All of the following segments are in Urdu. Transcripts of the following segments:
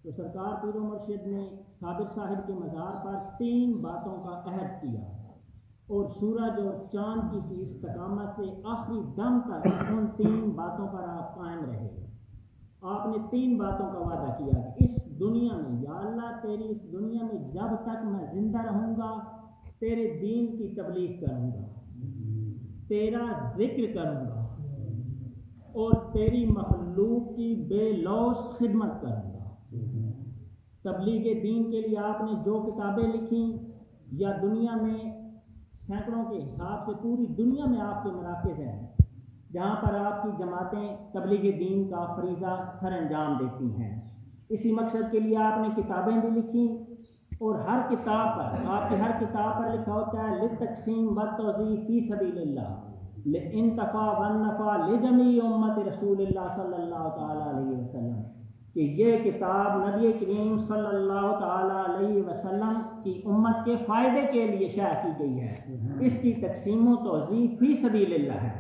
تو سرکار پیر و مرشد نے صابر صاحب کے مزار پر 3 باتوں کا عہد کیا اور سورج اور چاند کی سی استقامت سے آخری دم تک ان 3 باتوں پر آپ قائم رہے۔ آپ نے 3 باتوں کا وعدہ کیا کہ اس دنیا میں یا اللہ تیری اس دنیا میں جب تک میں زندہ رہوں گا تیرے دین کی تبلیغ کروں گا، تیرا ذکر کروں گا اور تیری مخلوق کی بے لوث خدمت کروں گا۔ تبلیغ دین کے لیے آپ نے جو کتابیں لکھیں یا دنیا میں سینکڑوں کے حساب سے پوری دنیا میں آپ کے مراکز ہیں جہاں پر آپ کی جماعتیں تبلیغ دین کا فریضہ سر انجام دیتی ہیں۔ اسی مقصد کے لیے آپ نے کتابیں بھی لکھیں اور ہر کتاب پر آپ کی ہر کتاب پر لکھا ہوتا ہے للتقسیم والتوزیع فی سبیل اللہ لانتفاع والنفع لجمیع امت رسول اللہ صلی اللہ تعالیٰ علیہ وسلم، کہ یہ کتاب نبی کریم صلی اللہ تعالیٰ علیہ وسلم کی امت کے فائدے کے لیے شائع کی گئی ہے۔ اس کی تقسیم و توزیع فی سبیل اللہ ہے۔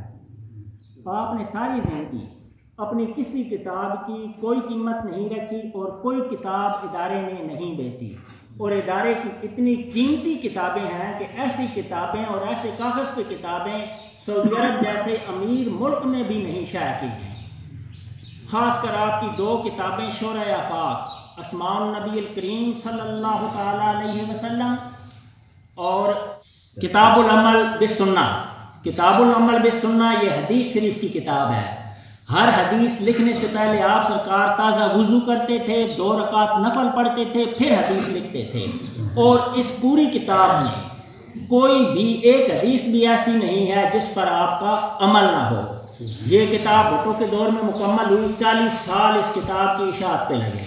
آپ نے ساری زندگی اپنی کسی کتاب کی کوئی قیمت نہیں رکھی اور کوئی کتاب ادارے نے نہیں بیچی، اور ادارے کی اتنی قیمتی کتابیں ہیں کہ ایسی کتابیں اور ایسے کاغذ پہ کتابیں سعودی عرب جیسے امیر ملک میں بھی نہیں شائع کی گئی۔ خاص کر آپ کی 2 کتابیں شورۂ آفاق اسماء النبی الکریم صلی اللہ تعالیٰ علیہ وسلم اور کتاب العمل بالسنہ۔ کتاب العمل بالسنہ یہ حدیث شریف کی کتاب ہے۔ ہر حدیث لکھنے سے پہلے آپ سرکار تازہ وضو کرتے تھے، 2 رکعت نفل پڑھتے تھے، پھر حدیث لکھتے تھے، اور اس پوری کتاب میں کوئی بھی ایک حدیث بھی ایسی نہیں ہے جس پر آپ کا عمل نہ ہو۔ یہ کتاب بھٹو کے دور میں مکمل ہوئی، 40 سال اس کتاب کی اشاعت پہ لگے۔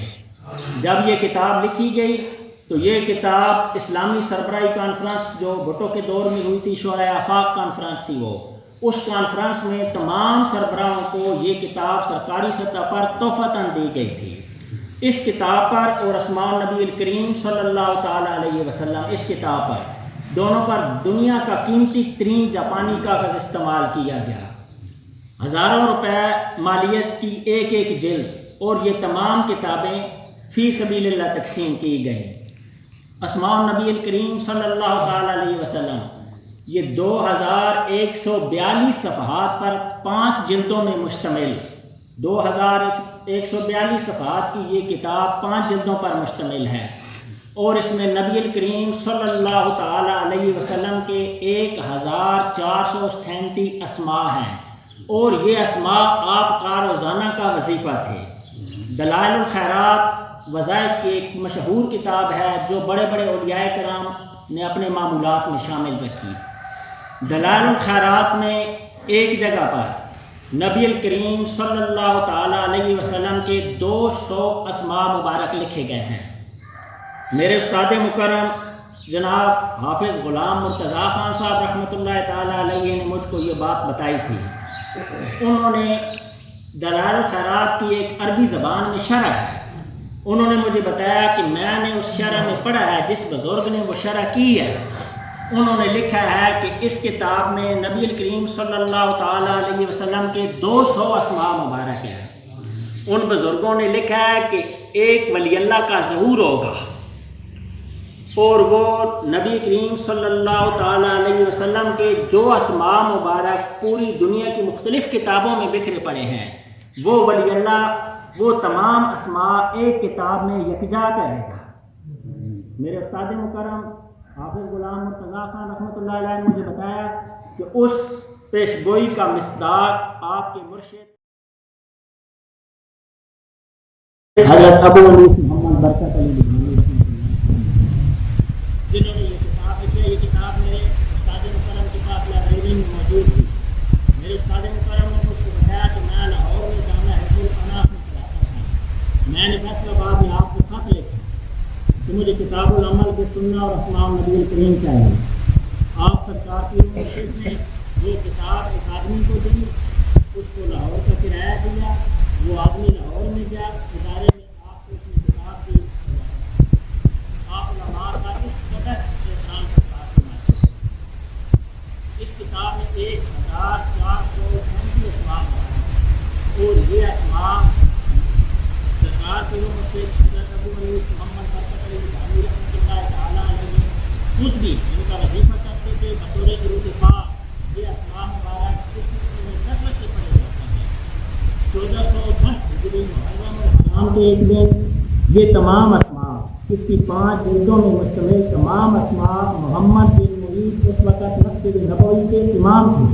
جب یہ کتاب لکھی گئی تو یہ کتاب اسلامی سربراہی کانفرنس جو بھٹو کے دور میں ہوئی تھی، شورۂ آفاق کانفرنس تھی، وہ اس کانفرنس میں تمام سربراہوں کو یہ کتاب سرکاری سطح پر تحفتاً دی گئی تھی۔ اس کتاب پر اور اسماء النبی الکریم صلی اللہ تعالیٰ علیہ وسلم، اس کتاب پر دونوں پر دنیا کا قیمتی ترین جاپانی کاغذ استعمال کیا گیا۔ ہزاروں روپے مالیت کی ایک جلد، اور یہ تمام کتابیں فی سبیل اللہ تقسیم کی گئیں۔ اسماء النبی الکریم صلی اللہ تعالیٰ علیہ وسلم یہ 2142 صفحات پر 5 جلدوں میں مشتمل، 2142 صفحات کی یہ کتاب 5 جلدوں پر مشتمل ہے، اور اس میں نبی الکریم صلی اللہ تعالیٰ علیہ وسلم کے 1437 اسماء ہیں، اور یہ اسماء آپ کا روزانہ کا وظیفہ تھے۔ دلائل الخیرات وظائف کی ایک مشہور کتاب ہے جو بڑے بڑے اولیاء کرام نے اپنے معمولات میں شامل رکھی۔ دلائل الخیرات میں ایک جگہ پر نبی الکریم صلی اللہ تعالیٰ علیہ وسلم کے 200 اسماء مبارک لکھے گئے ہیں۔ میرے استاد مکرم جناب حافظ غلام مرتضیٰ خان صاحب رحمۃ اللہ تعالیٰ علیہ نے مجھ کو یہ بات بتائی تھی۔ انہوں نے دلائل الخیرات کی ایک عربی زبان میں شرح ہے، انہوں نے مجھے بتایا کہ میں نے اس شرح میں پڑھا ہے، جس بزرگ نے وہ شرح کی ہے انہوں نے لکھا ہے کہ اس کتاب میں نبی الکریم صلی اللہ تعالیٰ علیہ وسلم کے 200 اسماء مبارک ہیں۔ ان بزرگوں نے لکھا ہے کہ ایک ولی اللہ کا ظہور ہوگا، اور وہ نبی کریم صلی اللہ تعالیٰ علیہ وسلم کے جو اسماء مبارک پوری دنیا کی مختلف کتابوں میں بکھرے پڑے ہیں، وہ ولی اللہ وہ تمام اسماء ایک کتاب میں یکجا کرے گا۔ میرے استاد مکرم حافظ غلام مرتضیٰ خان رحمۃ اللہ علیہ نے مجھے بتایا کہ اس پیش گوئی کا مصداق آپ کے مرشد حضرت ابو انیس محمد برکت علی جنہوں نے یہ کتاب لکھی ہے۔ یہ کتاب میرے استاد مکرم کے پاس لائبریری میں موجود تھی۔ میرے استاد مکرم نے مجھ کو بتایا کہ میں لاہور میں جامعہ حفظ الاناف میں پڑھاتا تھا، میں نے فیصلہ آباد میں آپ کو خط لکھا کہ مجھے کتاب العمل بالسنہ اور اسماء النبی الکریم چاہیے۔ آپ سرکار کی مرشد نے یہ کتاب ایک آدمی کو دی، اس کو لاہور کا کرایہ دیا، وہ آدمی لاہور میں گیا، ادارے میں آپ کو اس نے کتاب دی۔ آپ علماء کا اس قدر احترام سرکار کی مرشد، اس کتاب میں 1437 اسماء ہیں، اور یہ اسماء سرکار کی مرشد حضرت ابو وردی ان کا وظیفہ کرتے تھے بطور ارتفاع. یہ اسماء مبارک اس میں کثرت سے پڑھے جاتے ہیں. 1410 ہجری محرم الحرام کے ایک دن یہ تمام اسماء اس کی 5 جلدوں میں مشتمل تمام اسماء محمد بن معید اس وقت مسجد نبوی کے امام تھے.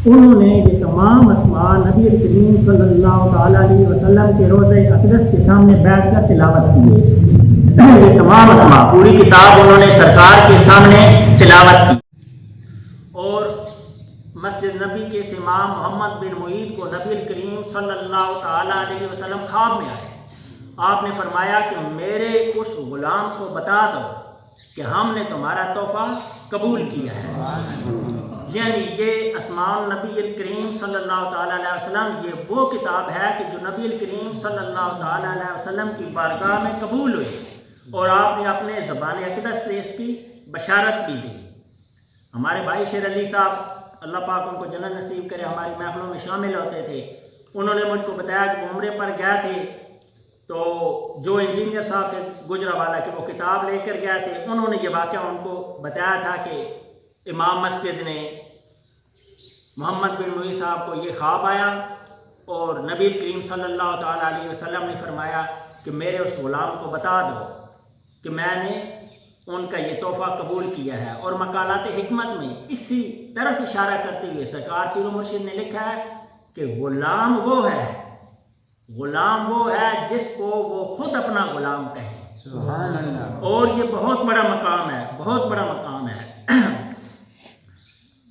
انہوں نے یہ تمام اسماء نبی کریم صلی اللہ تعالیٰ علیہ وسلم کے روضہ اقدس کے سامنے بیٹھ کر تلاوت کیے. یہ تمام اسماء پوری کتاب انہوں نے سرکار کے سامنے تلاوت کی. اور مسجد نبی کے اس امام محمد بن معید کو نبی کریم صلی اللہ تعالیٰ علیہ وسلم خواب میں آئے. آپ نے فرمایا کہ میرے اس غلام کو بتا دو کہ ہم نے تمہارا تحفہ قبول کیا ہے. یعنی یہ اسماء نبی کریم صلی اللہ تعالیٰ علیہ وسلم یہ وہ کتاب ہے کہ جو نبی کریم صلی اللہ تعالیٰ علیہ وسلم کی بارگاہ میں قبول ہوئی اور آپ نے اپنے زبان اقدس سے اس کی بشارت بھی دی. ہمارے بھائی شیر علی صاحب اللہ پاک ان کو جنت نصیب کرے ہماری محفلوں میں شامل ہوتے تھے. انہوں نے مجھ کو بتایا کہ وہ عمرے پر گئے تھے تو جو انجینئر صاحب تھے گجرانوالہ کے وہ کتاب لے کر گئے تھے. انہوں نے یہ واقعہ ان کو بتایا تھا کہ امام مسجد نے محمد بن معید صاحب کو یہ خواب آیا اور نبی کریم صلی اللہ تعالیٰ علیہ وسلم نے فرمایا کہ میرے اس غلام کو بتا دو کہ میں نے ان کا یہ تحفہ قبول کیا ہے. اور مقالات حکمت میں اسی طرف اشارہ کرتے ہوئے سرکار پیر و مرشد نے لکھا ہے کہ غلام وہ ہے جس کو وہ خود اپنا غلام کہے. سبحان اللہ. اور یہ بہت بڑا مقام ہے, بہت بڑا مقام ہے.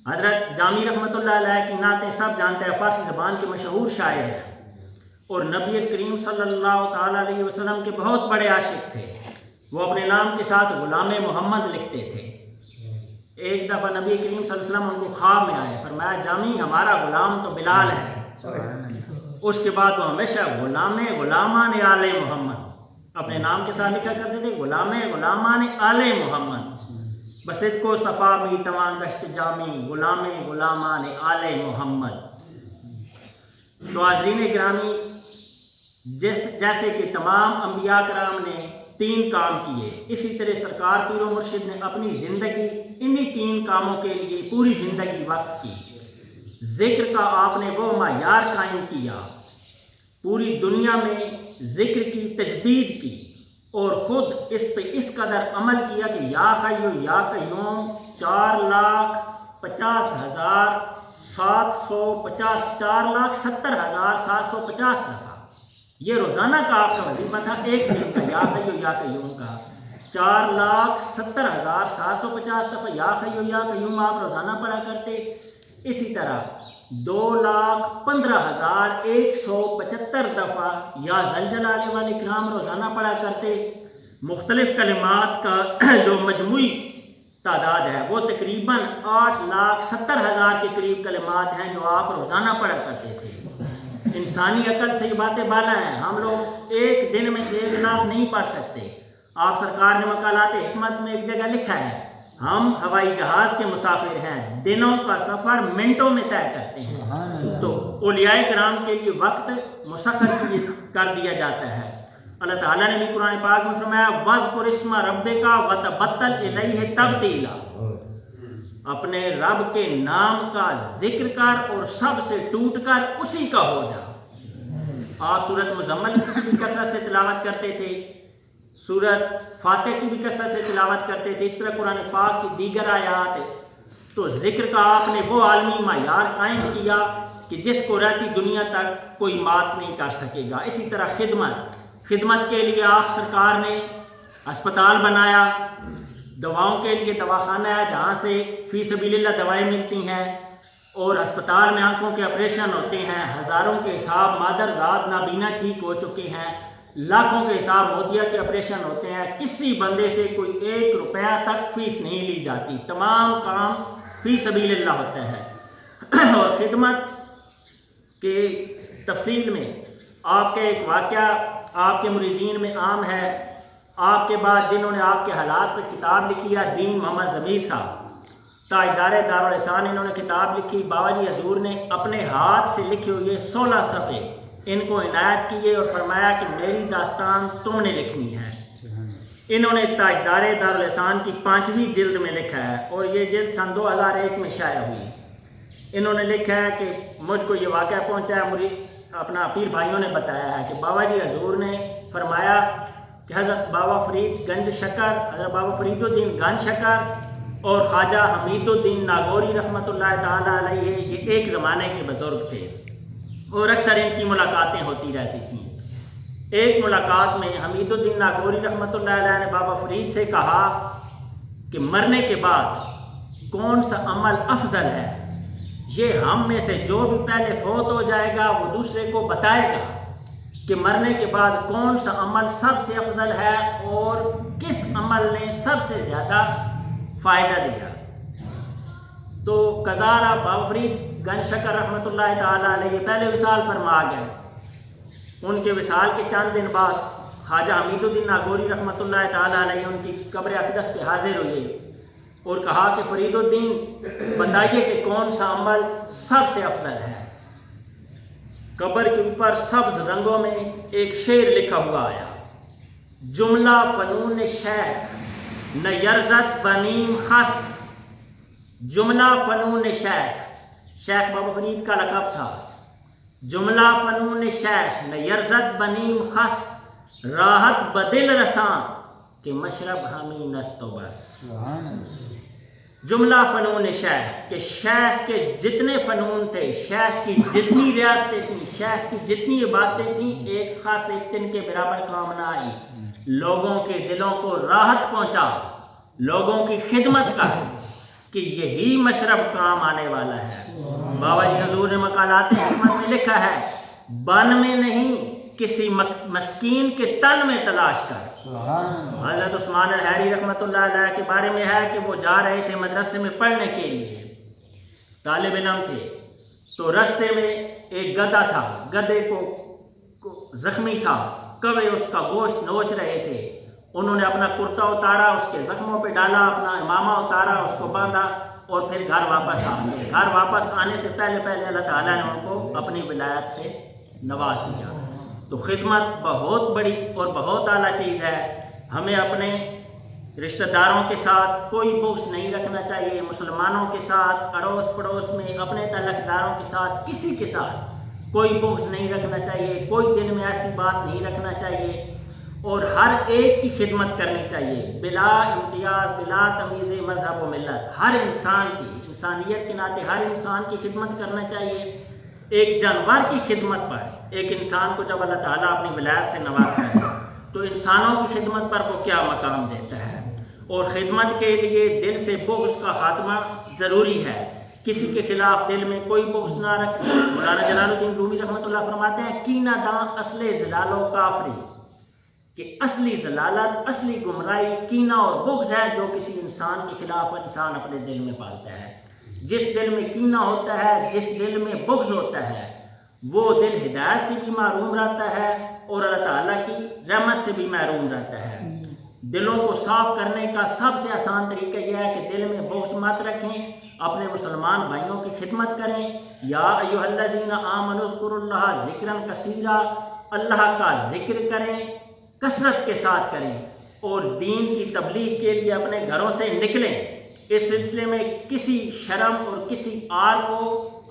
حضرت جامی رحمۃ اللہ علیہ کی نعتیں سب جانتے ہیں, فارسی زبان کے مشہور شاعر ہیں اور نبی کریم صلی اللہ تعالیٰ علیہ وسلم کے بہت بڑے عاشق تھے. وہ اپنے نام کے ساتھ غلام محمد لکھتے تھے. ایک دفعہ نبی کریم صلی اللہ علیہ وسلم ان کو خواب میں آئے, فرمایا جامی ہمارا غلام تو بلال ہے. اس کے بعد وہ ہمیشہ غلامان آل محمد اپنے نام کے ساتھ لکھا کرتے تھے, غلامان آل محمد. بسد کو صفا می تمام گشت جامی غلامان آل محمد. تو حاضرین گرامی, جیسے کہ تمام انبیاء کرام نے 3 کام کیے, اسی طرح سرکار پیر و مرشد نے اپنی زندگی انہی 3 کاموں کے لیے پوری زندگی وقف کی. ذکر کا آپ نے وہ معیار قائم کیا, پوری دنیا میں ذکر کی تجدید کی اور خود اس پہ اس قدر عمل کیا کہ یا حیو یا قیوم 4,70,750 دفعہ یہ روزانہ کا آپ کا وظیفہ تھا. ایک دن کا یا حیو یا قیوم کا 4,70,750 دفعہ یا حیو یا قیوم آپ روزانہ پڑھا کرتے. اسی طرح 2,15,175 دفعہ یا ذوالجلال والاکرام روزانہ پڑھا کرتے. مختلف کلمات کا جو مجموعی تعداد ہے وہ تقریباً 8,70,000 کے قریب کلمات ہیں جو آپ روزانہ پڑھا کرتے تھے. انسانی عقل سے یہ باتیں بالا ہیں, ہم لوگ ایک دن میں 1 لاکھ نہیں پڑھ سکتے. آپ سرکار نے مقالات حکمت میں ایک جگہ لکھا ہے ہم ہوائی جہاز کے مسافر ہیں, دنوں کا سفر منٹوں میں طے کرتے ہیں. تو اولیاء کرام کے لیے وقت مسخر کر دیا جاتا ہے. اللہ تعالیٰ نے بھی قرآن پاک میں فرمایا وَاذْكُرِ اسْمَ رَبِّكَ وَتَبَتَّلْ إِلَيْهِ تَبْتِيلًا, اپنے رب کے نام کا ذکر کر اور سب سے ٹوٹ کر اسی کا ہو جا. آپ سورۃ مزمل کی بھی کثرت سے تلاوت کرتے تھے, سورۃ فاتح کی بھی کثرت سے تلاوت کرتے تھے. اس طرح قرآن پاک کی دیگر آیات. تو ذکر کا آپ نے وہ عالمی معیار قائم کیا کہ جس کو رہتی دنیا تک کوئی مات نہیں کر سکے گا. اسی طرح خدمت کے لیے آپ سرکار نے ہسپتال بنایا, دواؤں کے لیے دواخانہ ہے جہاں سے فی سبیل اللہ دوائیں ملتی ہیں, اور ہسپتال میں آنکھوں کے آپریشن ہوتے ہیں. ہزاروں کے حساب مادر ذات نابینا ٹھیک ہو چکے ہیں, لاکھوں کے حساب موتیا کے آپریشن ہوتے ہیں. کسی بندے سے کوئی 1 روپیہ تک فیس نہیں لی جاتی, تمام کام فی سبیل اللہ ہوتا ہے. اور خدمت کے تفصیل میں آپ کے ایک واقعہ آپ کے مریدین میں عام ہے. آپ کے بعد جنہوں نے آپ کے حالات پہ کتاب لکھی ہے دین محمد ضمیر صاحب تاجدار دارالحسان, انہوں نے کتاب لکھی. بابا جی حضور نے اپنے ہاتھ سے لکھے ہوئے 16 صفحے ان کو عنایت کیے اور فرمایا کہ میری داستان تم نے لکھنی ہے. انہوں نے تاجدار دارالحسان کی 5ویں جلد میں لکھا ہے، اور یہ جلد سن 2001 میں شائع ہوئی۔ انہوں نے لکھا ہے کہ مجھ کو یہ واقعہ پہنچا ہے، مجھے اپنا پیر بھائیوں نے بتایا ہے کہ بابا جی حضور نے فرمایا کہ حضرت بابا فرید گنج شکر، حضرت بابا فرید الدین گنج شکر اور خواجہ حمید الدین ناگوری رحمۃ اللہ تعالیٰ علیہ یہ ایک زمانے کے بزرگ تھے، اور اکثر ان کی ملاقاتیں ہوتی رہتی تھیں۔ ایک ملاقات میں حمید الدین ناگوری رحمۃ اللہ علیہ نے بابا فرید سے کہا کہ مرنے کے بعد کون سا عمل افضل ہے، یہ ہم میں سے جو بھی پہلے فوت ہو جائے گا وہ دوسرے کو بتائے گا کہ مرنے کے بعد کون سا عمل سب سے افضل ہے اور کس عمل نے سب سے زیادہ فائدہ دیا۔ تو قزارہ بابا فرید گنج شکر رحمۃ اللہ تعالیٰ علیہ پہلے وصال فرما گئے۔ ان کے وصال کے چند دن بعد خواجہ حمید الدین ناگوری رحمۃ اللہ تعالیٰ علیہ ان کی قبر اقدس پہ حاضر ہوئے اور کہا کہ فرید الدین بتائیے کہ کون سا عمل سب سے افضل ہے۔ قبر کے اوپر سبز رنگوں میں ایک شعر لکھا ہوا آیا، جملہ فنون شیخ نہ یرزت بنیم خس، جملہ فنون شیخ بابا فرید کا لقب تھا، جملہ فنون شیخ نہ یرزت بنیم خس، راحت بدل رساں کہ مشرب ہمیں نست و بس۔ جملہ فنون شیخ کہ شیخ کے جتنے فنون تھے، شیخ کی جتنی ریاستیں تھیں، شیخ کی جتنی عبادتیں تھیں، ایک خاص ایک دن کے برابر کام نہ آئی۔ لوگوں کے دلوں کو راحت پہنچا، لوگوں کی خدمت کر، کہ یہی مشرب کام آنے والا ہے۔ بابا جی حضور نے مقالات حکمت میں لکھا ہے، بن میں نہیں کسی مسکین کے تن میں تلاش کر۔ حضرت عثمان الحیری رحمۃ اللہ علیہ کے بارے میں ہے کہ وہ جا رہے تھے مدرسے میں پڑھنے کے لیے، طالب علم تھے، تو راستے میں ایک گدھا تھا، گدھے کو زخمی تھا، کوے اس کا گوشت نوچ رہے تھے۔ انہوں نے اپنا کرتا اتارا، اس کے زخموں پہ ڈالا، اپنا امامہ اتارا، اس کو باندھا اور پھر گھر واپس آ گئے۔ گھر واپس آنے سے پہلے اللہ تعالیٰ نے ان کو اپنی ولایت سے نواز دیا۔ تو خدمت بہت بڑی اور بہت اعلیٰ چیز ہے۔ ہمیں اپنے رشتہ داروں کے ساتھ کوئی بغض نہیں رکھنا چاہیے، مسلمانوں کے ساتھ، اڑوس پڑوس میں اپنے تعلق داروں کے ساتھ، کسی کے ساتھ کوئی بغض نہیں رکھنا چاہیے، کوئی دل میں ایسی بات نہیں رکھنا چاہیے، اور ہر ایک کی خدمت کرنی چاہیے بلا امتیاز، بلا تمیز مذہب و ملت۔ ہر انسان کی، انسانیت کے ناطے ہر انسان کی خدمت کرنا چاہیے۔ ایک جانور کی خدمت پر ایک انسان کو جب اللہ تعالیٰ اپنی ولایت سے نوازتا ہے تو انسانوں کی خدمت پر وہ کیا مقام دیتا ہے۔ اور خدمت کے لیے دل سے بغض کا خاتمہ ضروری ہے، کسی کے خلاف دل میں کوئی بغض نہ رکھیں۔ مولانا جلال الدین رومی رحمۃ اللہ فرماتے ہیں، کینہ داں اصل زلال و کافری، کہ اصلی ضلالت، اصلی گمراہی کینہ اور بغض ہے جو کسی انسان کے خلاف انسان اپنے دل میں پالتا ہے۔ جس دل میں کینہ ہوتا ہے، جس دل میں بغض ہوتا ہے، وہ دل ہدایت سے بھی محروم رہتا ہے اور اللہ تعالیٰ کی رحمت سے بھی محروم رہتا ہے۔ دلوں کو صاف کرنے کا سب سے آسان طریقہ یہ ہے کہ دل میں بغض مت رکھیں، اپنے مسلمان بھائیوں کی خدمت کریں۔ یا ایھا الذین آمنوا اذکروا اللہ ذکرا کثیرا، اللہ کا ذکر کریں، کثرت کے ساتھ کریں، اور دین کی تبلیغ کے لیے اپنے گھروں سے نکلیں۔ اس سلسلے میں کسی شرم اور کسی آر کو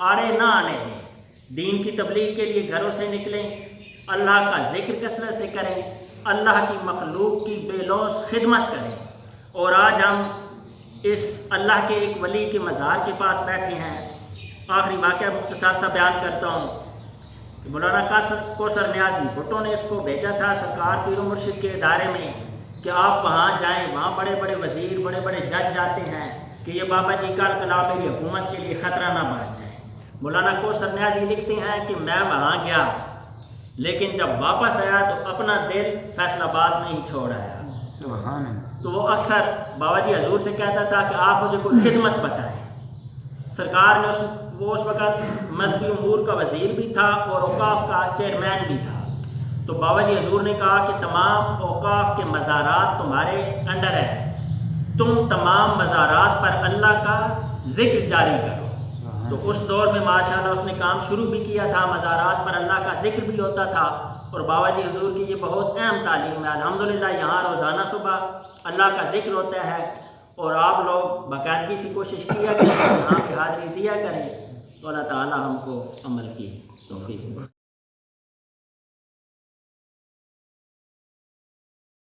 آڑے نہ آنے دیں۔ دین کی تبلیغ کے لیے گھروں سے نکلیں، اللہ کا ذکر کثرت سے کریں، اللہ کی مخلوق کی بے لوث خدمت کریں۔ اور آج ہم اس اللہ کے ایک ولی کے مزار کے پاس بیٹھے ہیں۔ آخری واقعہ مختصر سا بیان کرتا ہوں کہ مولانا کوثر نیازی بھٹو نے اس کو بھیجا تھا سرکار پیر و مرشد کے ادارے میں کہ آپ وہاں جائیں، وہاں بڑے بڑے وزیر، بڑے بڑے جج جاتے ہیں کہ یہ بابا جی کل میری حکومت کے لیے خطرہ نہ بن جائے۔ مولانا کوثر نیازی لکھتے ہیں کہ میں وہاں گیا، لیکن جب واپس آیا تو اپنا دل فیصل آباد میں ہی چھوڑ آیا۔ تو وہ اکثر بابا جی حضور سے کہتا تھا کہ آپ مجھے کوئی خدمت بتائیں۔ سرکار نے وہ اس وقت مذہبی امور کا وزیر بھی تھا اور اوقاف کا چیئرمین بھی تھا۔ تو بابا جی حضور نے کہا کہ تمام اوقاف کے مزارات تمہارے انڈر ہے، تم تمام مزارات پر اللہ کا ذکر جاری کرو۔ تو اس دور میں ماشاءاللہ اس نے کام شروع بھی کیا تھا، مزارات پر اللہ کا ذکر بھی ہوتا تھا، اور بابا جی حضور کی یہ بہت اہم تعلیم ہے۔ الحمدللہ یہاں روزانہ صبح اللہ کا ذکر ہوتا ہے، اور آپ لوگ باقاعدگی سے کوشش کیا کریں، یہاں پہ حاضری دیا کریں، تو اللہ تعالی ہم کو عمل کی توفیق دے۔